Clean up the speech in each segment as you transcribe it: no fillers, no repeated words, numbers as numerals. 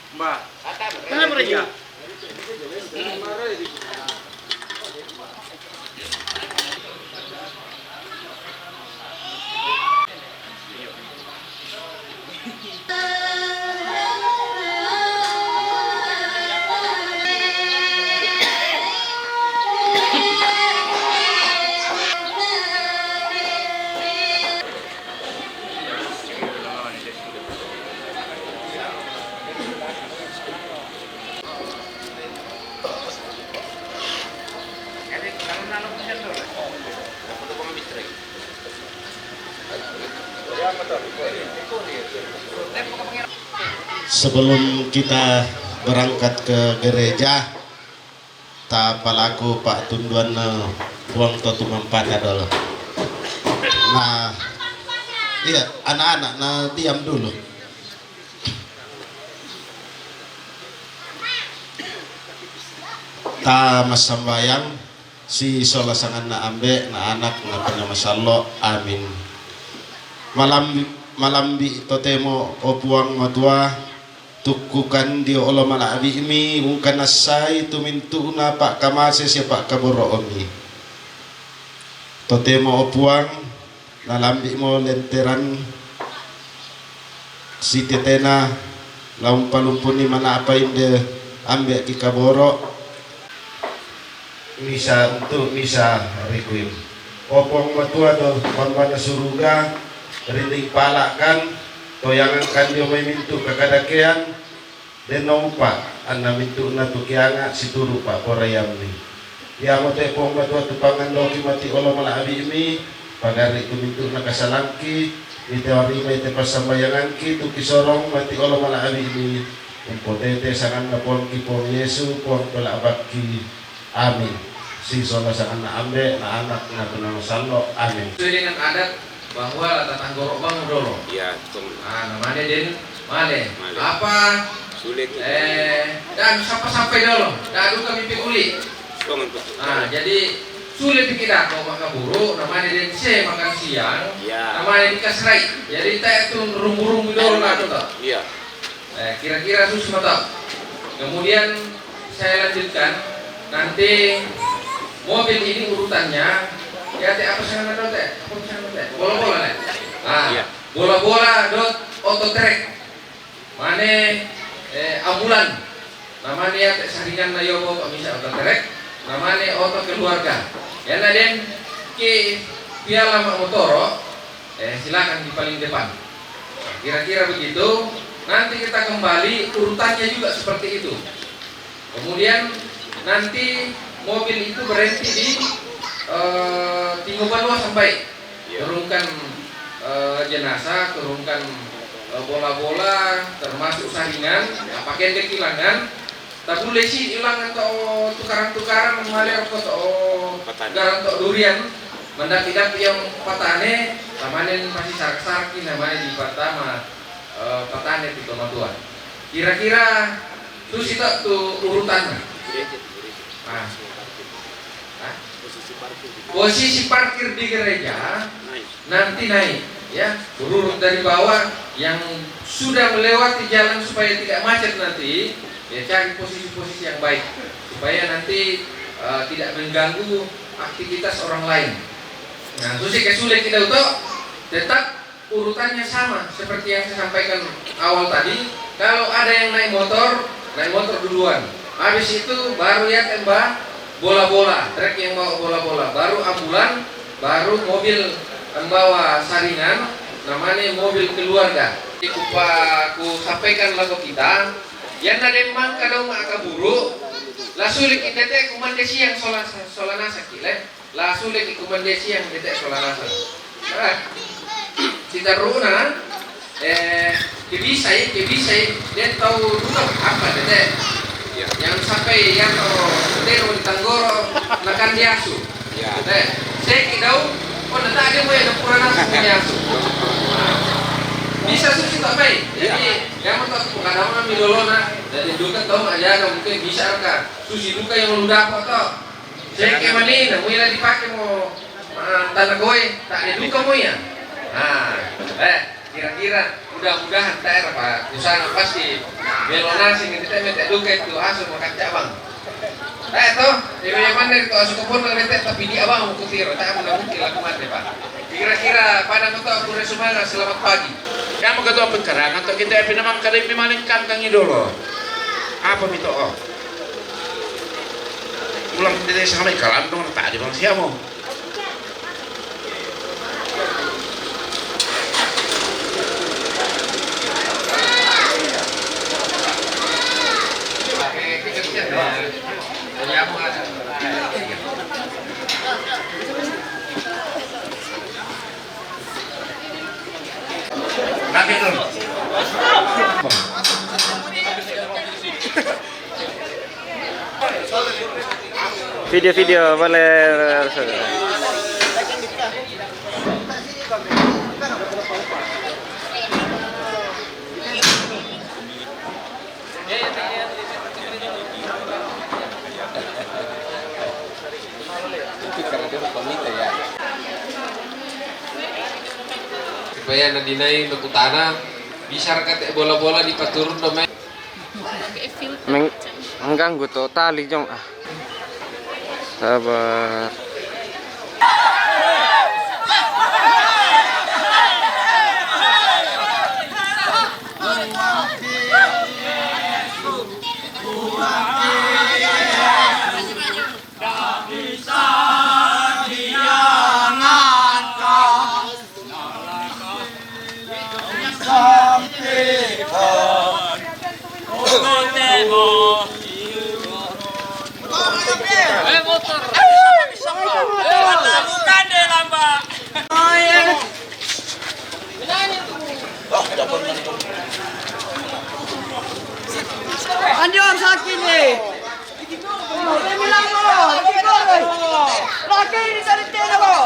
Mbak, kenapa mereka? Sebelum kita berangkat ke gereja, tak palaku Pak Tunduan buang totu mempat dulu. Nah, iya anak-anak nah diam dulu. Ta mas sambayang si sola sangan na ambe na anak na panyamasalo amin. Malambi totemo opuang matua tukukan dio olo malabi imi mungkin nasai tumintu na pak kamase siapa kaboro omi totemo opuang nalambi mo lenteran si tetena laumpa-lumpuni mana apa inde ambe ki kaboro misa untuk misa requiem opong matua do panwana suruga rinding palakan toyangan kan dia may mintu kakadakean den nompa anna mintu na tukianga situru pa porayam ni ya mo te pong batua tupangan loki mati olo malabi imi pagari tu mintu na kasalangki ite wari may te pasambayangan ki tu kisorong mati olo malabi imi impotete sangan na pon ki pon Yesu pon pelabak ki amin si sola sangan na ambe na anak na tunang salo amin sesuai dengan adat bahwa tatang gorok bang dolo. Iya, namanya den male. Apa? Sulit. Dan sampai dolo. Dan kami pikuli. Jadi sulit kita kalau makan buruk. Namanya den se makan siang. Iya. Namanya dikasrai. Jadi kita itu rumbu-rumbu dolo lah tuh. Iya. Kira-kira susah tak? Kemudian saya lanjutkan. Nanti mobil ini urutannya. Ya teh apa sana dot teh? Apa sana teh? Bola-bola teh. Bola-bola dot auto track. Mane ambulan. Namanya teh saringan na yobo bisa auto track. Namanya auto keluarga. Ya naden ki piala motoro silakan di paling depan. Kira-kira begitu. Nanti kita kembali urutannya juga seperti itu. Kemudian nanti mobil itu berhenti di Tinggupan luas sampai turunkan jenazah, turunkan bola-bola, termasuk saringan, pakaian kekilangan. Tak boleh sih hilang atau tukaran-tukaran mengalir atau garam atau durian. Mendak-dak yang patane, namanya masih sarak-sarki namanya di pertama patane itu tuan. Kira-kira itu sih tak tuh urutannya. Posisi parkir di gereja nanti naik ya urut dari bawah yang sudah melewati jalan supaya tidak macet nanti ya cari posisi-posisi yang baik supaya nanti tidak mengganggu aktivitas orang lain. Nah terus sulit kita untuk tetap urutannya sama seperti yang saya sampaikan awal tadi. Kalau ada yang naik motor duluan, habis itu baru ya tembak bola-bola, trek yang bawa bola-bola, baru ambulan, baru mobil membawa saringan, namanya mobil keluarga. Aku sampaikan lagu kita, yang ada memang kadang maka buruk, lah sulit kita teh kumandesi yang solanasa kile, lah sulit kumandesi yang kita solanasa. Kita runa, kebisai, dia tahu dulu apa teh. Yang sampai yang tero di Tanggoro makan diasu. Saya kidau, nanti ada mau yang kurang nasi diasu. Bisa suci tak baik. Jadi yang mau tak kadang midolona dan juga tahu aja mungkin bisa kan suci duka yang lu dapat toh. Cek manina, mo yang dipakai mo tanah goy, tak ada duka mo ya. Kira-kira mudah-mudahan daerah Pak Kusana pasti melonasi kita minta duka itu asu makan cabang. Toh, yang mana itu asu kebun nanti tapi dia abang mau kutiro, tak mungkin laku mati Pak. Kira-kira pada kota aku resumana selamat pagi. Kamu ketua pencarangan atau kita pinamang kadang pimalingkan kang idolo. Apa mito oh? Ulang dari sampai kalam dong tadi bang siamo. Nanti dulu. Video-video boleh. Supaya nadinai untuk tanah bisa kata bola-bola di paturun domain. Mengganggu totali jong ah. Sabar. Andiamo sakit nih. Saya bilang lo, laki ini dari tena lo.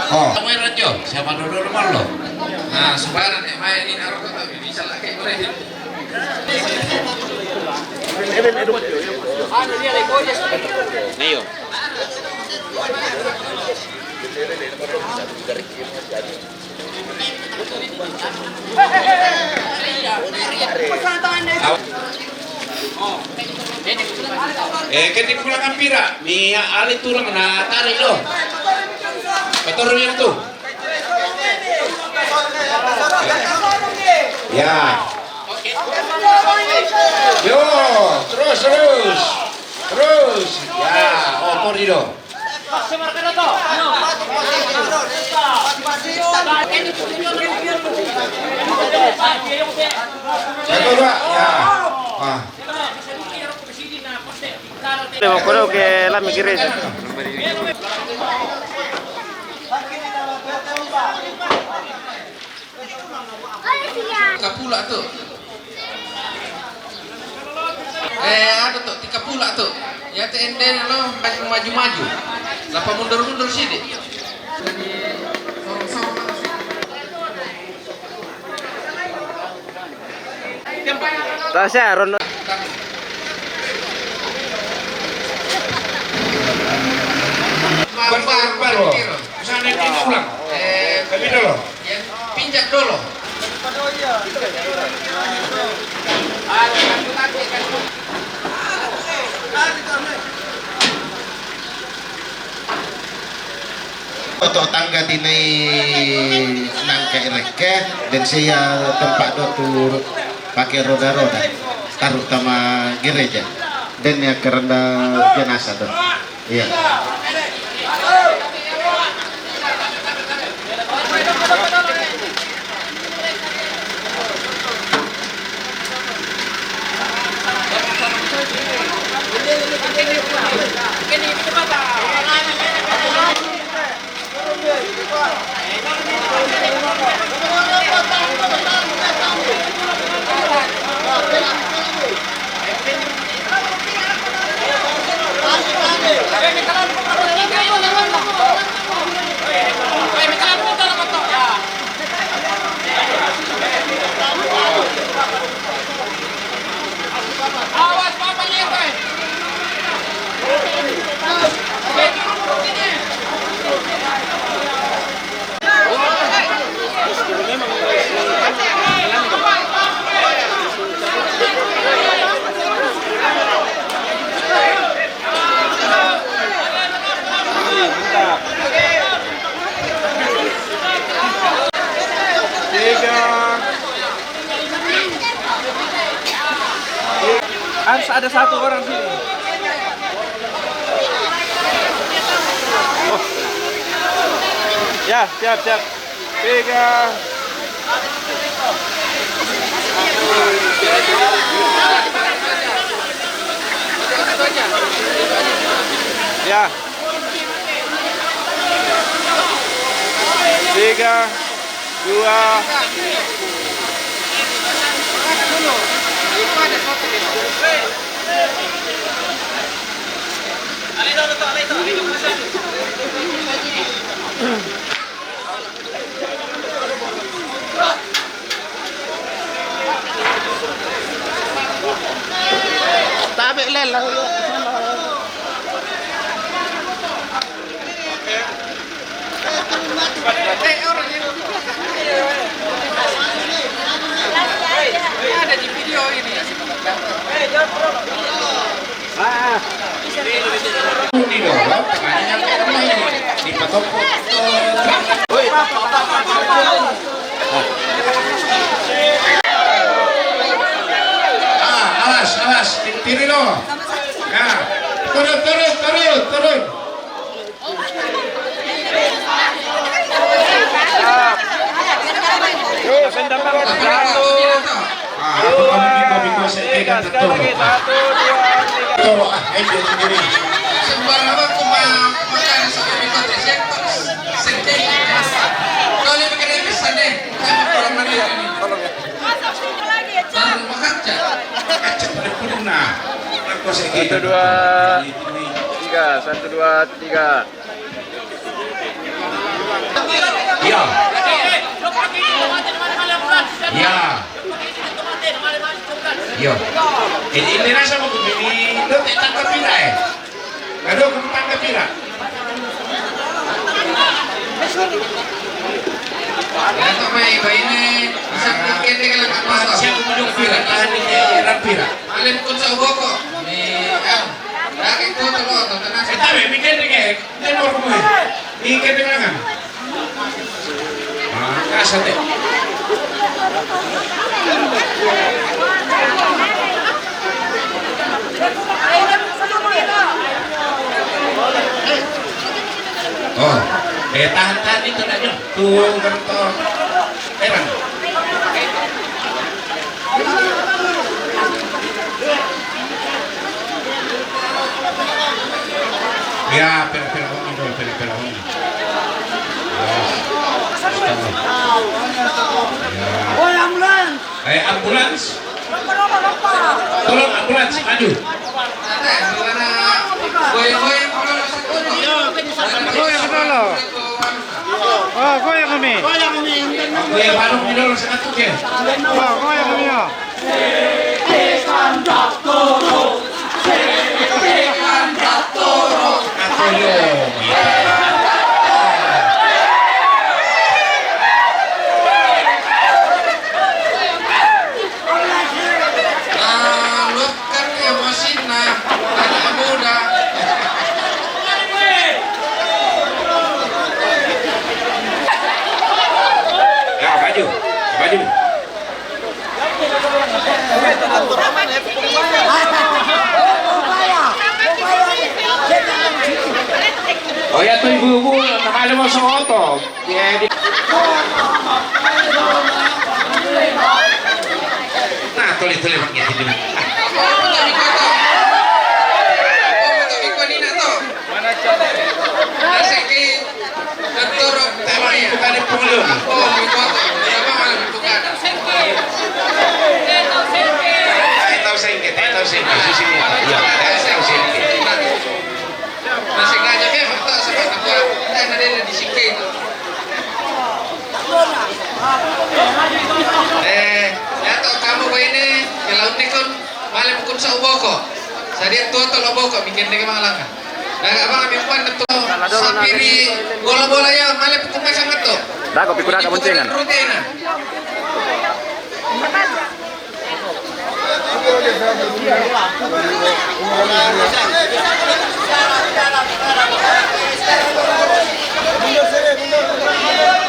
Kamu yang rajo, siapa dulu rumah lo? Nah, sebarang yang main ini harus bisa lagi boleh. Neo. Kini pulang kampira, Mia Ali tulang na tarik lo. Betul yang tuh. Ya. Yo, terus. Ya, opor itu. Satu dua, ya. Devo quello che la migrese. Kapula tuh. Ada tuh, 30 tuh. Ya TND lo maju-maju. Lapa mundur-mundur sih deh. Tasya Ron. Baru. Sana ini ulang. Tapi dulu. Pinjak dulu. Untuk tangga dinai nangka reke dan saya tempat dotur pakai roda-roda taruh sama gereja dan ya kerenda jenazah tuh. Iya. Awas Papa lihat guys. Harus ada satu orang sini. Oh. Ya, siap, siap. 3. Ya. 3, 2. Tabi lên là Ada di video ini. Didorong, tengahnya nyampe rumah ini. Dipetok-petok. Awas, awas, kiri lo. Ya, turun. sekali lagi 1, 2, 3. Toro, dia sendiri. Sembarang aku makan sampai bikot sektor sektor. Kalau yang pakai bisa deh, saya orang mana ini? Tolong ya. Baru makan cak. Kacau pada purna. Aku 1, 2, 3. 1, 2, 3. Ya. Ya. Yo. Ini rasa mau begini, lo tak tangkap pira Aduh, kamu tangkap pira. Atau mai ini bisa bikin dengan apa? Siapa menjuk pira? Tahan ini ran pira. Alin pun boko. Nih, lagi itu telur tenang. Kita bikin dengan, ini mau kemana? Bikin dengan kan? Kasar deh. Oh, tahan itu aja. Tuh, gerto. Terang. Ya, pera hongi dulu, pera hongi. Oh, ambulans. Ambulans. Tolong ambulans, maju. Goyang-goyang kalau masuk tuh. Goyang dulu. Oh, goyang kami. Aku yang baru di dulu satu ke. Oh, goyang kami ya. Aku yo. Luapkan emosinya, anak muda. Ya, maju. Oh ya tuh ibu-ibu nakala mo sa auto. Nah, tuloy-tuloy mag-itin din. Mana cara? Nasi ki terturuk temanya. Ike. Ya toh kamu ko ini kalau nikon malam kun sa uboko. Sa dia tua to loboko bikin dia malang. Nah, abang ambil puan itu sapiri bola-bola ya malam kun sangat to. Dah kopi kuda kabuncingan.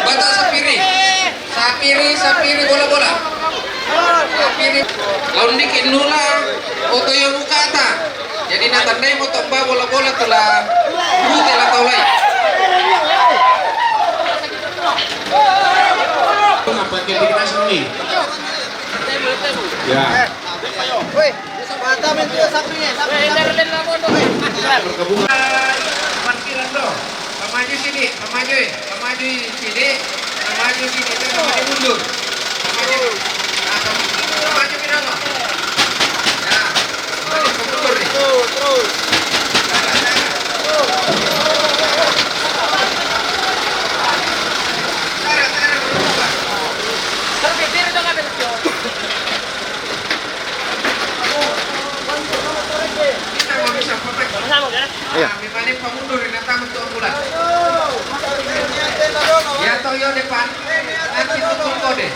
Bata sapiri bola-bola. Sapiri lawan dikit nula oto yang muka ta. Jadi natandai mau tomba bola-bola telah rute lah kau lain. Apa kita sini? Ya. Perkebunan. Parkiran dong. Maju sini, maju sini, maju sini, maju mundur. Maju. Maju pindah no. Ya, maju mundur nih. Terus. Iya. Balik pemundur ini nanti untuk ambulan. Ya toh yo depan nanti tutup kode.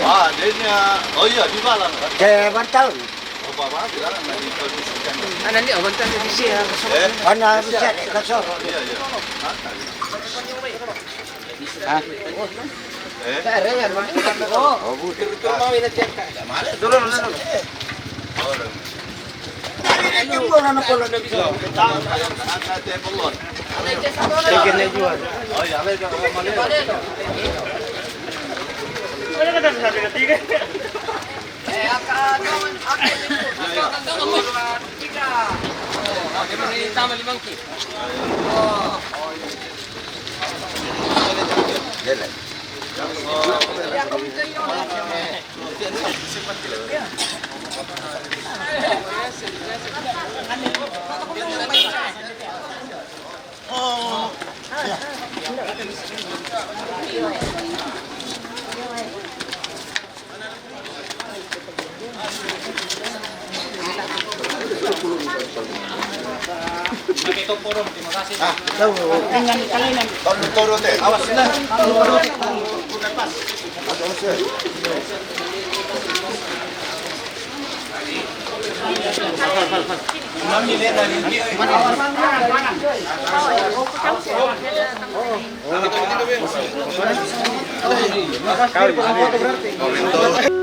Ah, dia oh iya di malam. Kaya bantal. Oh, bapak bilang nanti kondisikan. Nanti bantal di sini ya. Ano bisa kasoro. Iya, iya. Ha? Yung ko na pala na bisa. Nanti pelon. Sige na jual. Oh iya, lagi ke mana? Toro teh. Awas na. Kau